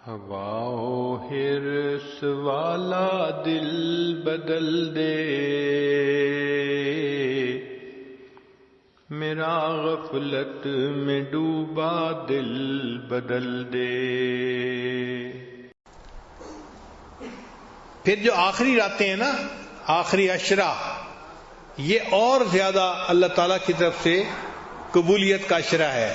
ہوا و حرص والا دل بدل دے، میرا غفلت میں ڈوبا دل بدل دے۔ پھر جو آخری راتیں ہیں نا، آخری عشرہ، یہ اور زیادہ اللہ تعالیٰ کی طرف سے قبولیت کا عشرہ ہے۔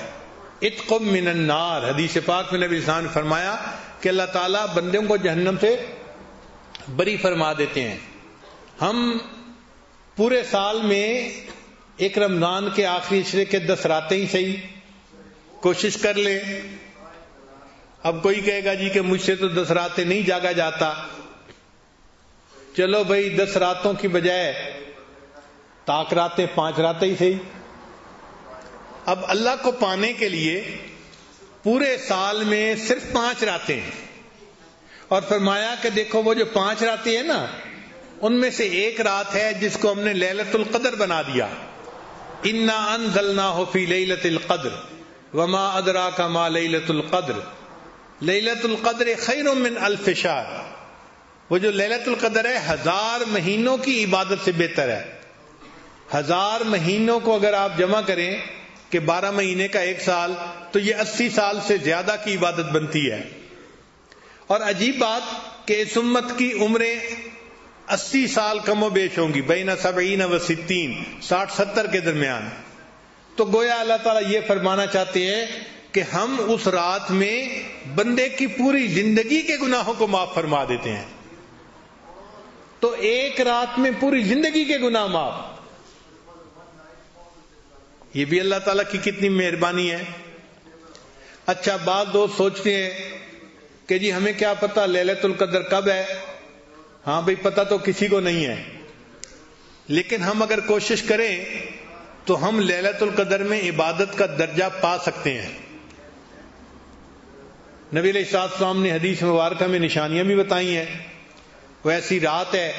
اتقم من النار، حدیث پاک میں نبی صلی اللہ علیہ وسلم نے فرمایا کہ اللہ تعالیٰ بندوں کو جہنم سے بری فرما دیتے ہیں۔ ہم پورے سال میں ایک رمضان کے آخری عشرے کے 10 راتیں ہی صحیح کوشش کر لیں۔ اب کوئی کہے گا جی کہ مجھ سے تو 10 راتیں نہیں جاگا جاتا، چلو بھائی 10 راتوں کی بجائے طاق راتیں 5 راتیں ہی صحیح۔ اب اللہ کو پانے کے لیے پورے سال میں صرف 5 راتیں ہیں، اور فرمایا کہ دیکھو وہ جو 5 راتیں ہیں نا، ان میں سے ایک رات ہے جس کو ہم نے لیلۃ القدر بنا دیا۔ انا انزلناہ فی لیلۃ القدر وما ادراک ما لیلۃ القدر لیلۃ القدر خیر من الف شہر۔ وہ جو لیلۃ القدر ہے 1000 مہینوں کی عبادت سے بہتر ہے۔ 1000 مہینوں کو اگر آپ جمع کریں کہ 12 مہینے کا 1 سال، تو یہ 80 سال سے زیادہ کی عبادت بنتی ہے۔ اور عجیب بات کہ اس امت کی عمریں 80 سال کم و بیش ہوں گی، بین 70 و 60، 60-70 کے درمیان۔ تو گویا اللہ تعالیٰ یہ فرمانا چاہتے ہیں کہ ہم اس رات میں بندے کی پوری زندگی کے گناہوں کو معاف فرما دیتے ہیں۔ تو ایک رات میں پوری زندگی کے گناہ معاف، یہ بھی اللہ تعالیٰ کی کتنی مہربانی ہے۔ اچھا، بعض دوست سوچتے ہیں کہ جی ہمیں کیا پتا لیلۃ القدر کب ہے؟ ہاں بھئی، پتہ تو کسی کو نہیں ہے، لیکن ہم اگر کوشش کریں تو ہم لیلۃ القدر میں عبادت کا درجہ پا سکتے ہیں۔ نبی علیہ السلام نے حدیث مبارکہ میں نشانیاں بھی بتائی ہیں۔ وہ ایسی رات ہے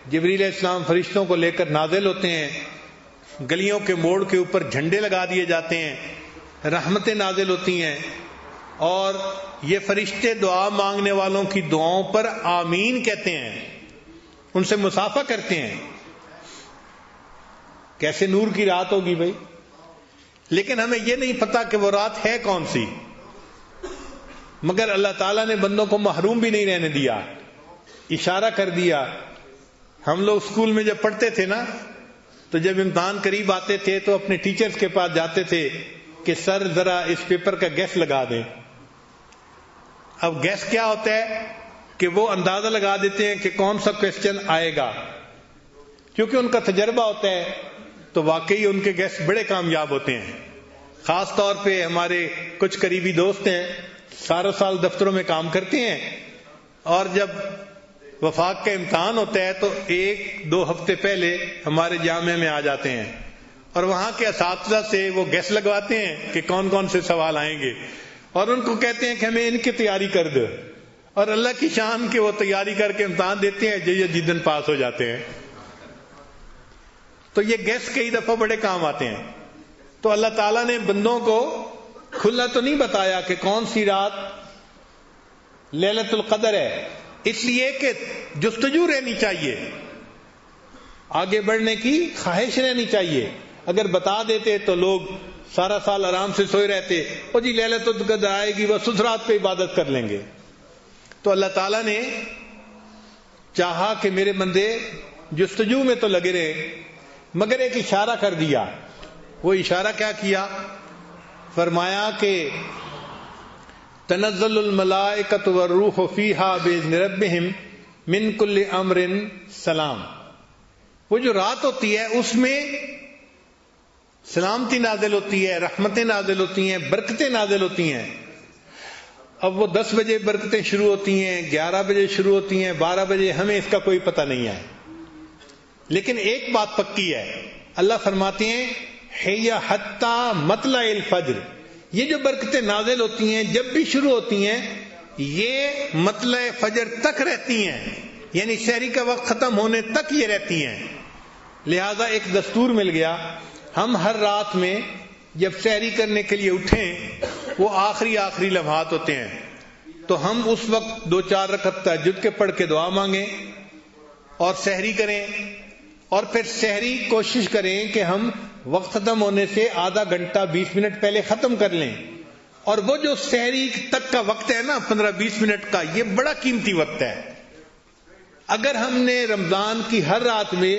جبریل علیہ السلام فرشتوں کو لے کر نازل ہوتے ہیں، گلیوں کے موڑ کے اوپر جھنڈے لگا دیے جاتے ہیں، رحمتیں نازل ہوتی ہیں، اور یہ فرشتے دعا مانگنے والوں کی دعاؤں پر آمین کہتے ہیں، ان سے مصافحہ کرتے ہیں۔ کیسے نور کی رات ہوگی بھائی! لیکن ہمیں یہ نہیں پتا کہ وہ رات ہے کون سی، مگر اللہ تعالیٰ نے بندوں کو محروم بھی نہیں رہنے دیا، اشارہ کر دیا۔ ہم لوگ اسکول میں جب پڑھتے تھے نا، تو جب امتحان قریب آتے تھے تو اپنے ٹیچرز کے پاس جاتے تھے کہ سر ذرا اس پیپر کا گیس لگا دیں۔ اب گیس کیا ہوتا ہے کہ وہ اندازہ لگا دیتے ہیں کہ کون سا کویسچن آئے گا، کیونکہ ان کا تجربہ ہوتا ہے، تو واقعی ان کے گیس بڑے کامیاب ہوتے ہیں۔ خاص طور پہ ہمارے کچھ قریبی دوست ہیں، سارا سال دفتروں میں کام کرتے ہیں، اور جب وفاق کا امتحان ہوتا ہے تو 1-2 ہفتے پہلے ہمارے جامعہ میں آ جاتے ہیں، اور وہاں کے اساتذہ سے وہ گیس لگواتے ہیں کہ کون کون سے سوال آئیں گے، اور ان کو کہتے ہیں کہ ہمیں ان کی تیاری کر دو، اور اللہ کی شان کہ وہ تیاری کر کے امتحان دیتے ہیں، جدن پاس ہو جاتے ہیں۔ تو یہ گیس کئی دفعہ بڑے کام آتے ہیں۔ تو اللہ تعالیٰ نے بندوں کو کھلا تو نہیں بتایا کہ کون سی رات لیلۃ القدر ہے، اس لیے کہ جستجو رہنی چاہیے، آگے بڑھنے کی خواہش رہنی چاہیے۔ اگر بتا دیتے تو لوگ سارا سال آرام سے سوئے رہتے، اور جی لیلۃ القدر آئے گی بس اس رات پہ عبادت کر لیں گے۔ تو اللہ تعالیٰ نے چاہا کہ میرے بندے جستجو میں تو لگے رہے، مگر ایک اشارہ کر دیا۔ وہ اشارہ کیا کیا؟ فرمایا کہ تنزل الملائکۃ والروح فیہا باذن ربہم من کل امر سلام۔ وہ جو رات ہوتی ہے اس میں سلامتی نازل ہوتی ہے، رحمتیں نازل ہوتی ہیں، برکتیں نازل ہوتی ہیں۔ اب وہ 10 بجے برکتیں شروع ہوتی ہیں، 11 بجے شروع ہوتی ہیں، 12 بجے، ہمیں اس کا کوئی پتہ نہیں ہے، لیکن ایک بات پکی ہے، اللہ فرماتے ہیں حی حتی مطلع الفجر، یہ جو برکتیں نازل ہوتی ہیں جب بھی شروع ہوتی ہیں یہ مطلع فجر تک رہتی ہیں، یعنی سحری کا وقت ختم ہونے تک یہ رہتی ہیں۔ لہذا ایک دستور مل گیا، ہم ہر رات میں جب سحری کرنے کے لیے اٹھیں، وہ آخری لمحات ہوتے ہیں، تو ہم اس وقت 2-4 رکعت تہجد کے پڑھ کے دعا مانگیں اور سحری کریں، اور پھر سحری کوشش کریں کہ ہم وقت ختم ہونے سے آدھا گھنٹہ 20 منٹ پہلے ختم کر لیں. اور وہ جو سحری تک کا وقت ہے نا 15-20 منٹ کا، یہ بڑا قیمتی وقت ہے. اگر ہم نے رمضان کی ہر رات میں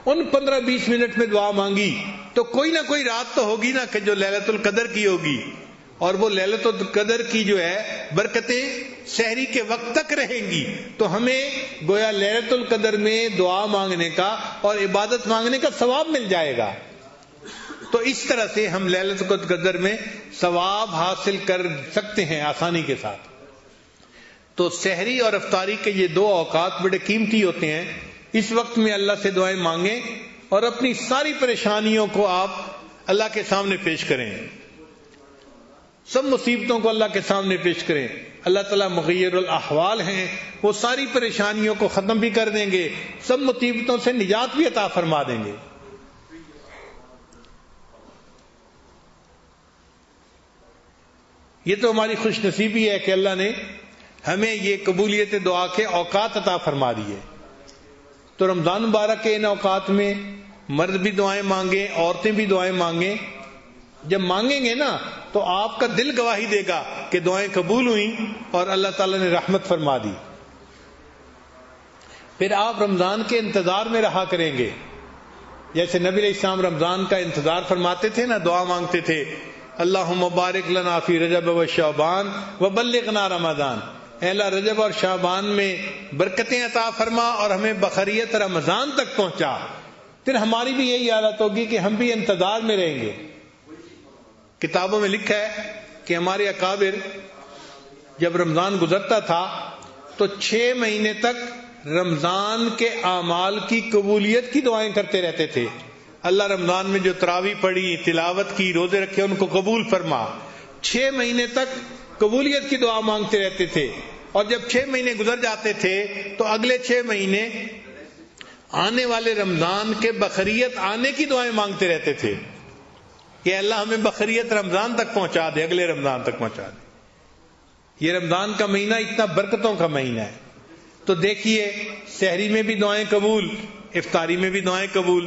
ان 15-20 منٹ میں دعا مانگی تو کوئی نہ کوئی رات تو ہوگی نا کہ جو لیلۃ القدر کی ہوگی، اور وہ لیلۃ القدر کی جو ہے برکتیں سحری کے وقت تک رہیں گی. تو ہمیں گویا لیلۃ القدر میں دعا مانگنے کا اور عبادت مانگنے کا ثواب مل جائے گا. تو اس طرح سے ہم لیلۃ القدر میں ثواب حاصل کر سکتے ہیں آسانی کے ساتھ. تو سحری اور افطاری کے یہ 2 اوقات بڑے قیمتی ہوتے ہیں. اس وقت میں اللہ سے دعائیں مانگیں اور اپنی ساری پریشانیوں کو آپ اللہ کے سامنے پیش کریں، سب مصیبتوں کو اللہ کے سامنے پیش کریں. اللہ تعالیٰ مغیر الاحوال ہیں، وہ ساری پریشانیوں کو ختم بھی کر دیں گے، سب مصیبتوں سے نجات بھی عطا فرما دیں گے. یہ تو ہماری خوش نصیبی ہے کہ اللہ نے ہمیں یہ قبولیت دعا کے اوقات عطا فرما دیے. تو رمضان مبارک کے ان اوقات میں مرد بھی دعائیں مانگیں، عورتیں بھی دعائیں مانگیں. جب مانگیں گے نا تو آپ کا دل گواہی دے گا کہ دعائیں قبول ہوئیں اور اللہ تعالیٰ نے رحمت فرما دی. پھر آپ رمضان کے انتظار میں رہا کریں گے. جیسے نبی علیہ السلام رمضان کا انتظار فرماتے تھے نا، دعا مانگتے تھے اللہم بارک لنا فی رجب و شعبان وبلغنا رمضان. اے اللہ رجب اور شعبان میں برکتیں عطا فرما اور ہمیں بخیریت رمضان تک پہنچا. پھر ہماری بھی یہی حالت ہوگی کہ ہم بھی انتظار میں رہیں گے. کتابوں میں لکھا ہے کہ ہمارے اکابر جب رمضان گزرتا تھا تو 6 مہینے تک رمضان کے اعمال کی قبولیت کی دعائیں کرتے رہتے تھے. اللہ رمضان میں جو تراویح پڑھی، تلاوت کی، روزے رکھے، ان کو قبول فرما. 6 مہینے تک قبولیت کی دعا مانگتے رہتے تھے. اور جب 6 مہینے گزر جاتے تھے تو اگلے 6 مہینے آنے والے رمضان کے بخیریت آنے کی دعائیں مانگتے رہتے تھے کہ اللہ ہمیں بخیریت رمضان تک پہنچا دے، اگلے رمضان تک پہنچا دے. یہ رمضان کا مہینہ اتنا برکتوں کا مہینہ ہے. تو دیکھیے سحری میں بھی دعائیں قبول، افطاری میں بھی دعائیں قبول.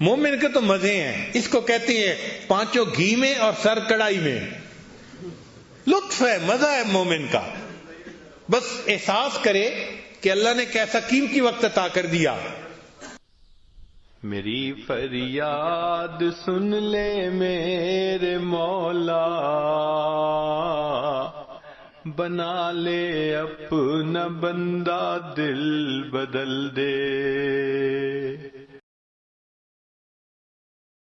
مومن کے تو مزے ہیں، اس کو کہتے ہیں 5 گھی میں اور سر کڑائی میں. لطف ہے، مزہ ہے مومن کا. بس احساس کرے کہ اللہ نے کیسا قیمتی وقت عطا کر دیا. میری فریاد سن لے میرے مولا، بنا لے اپنا بندہ دل بدل دے.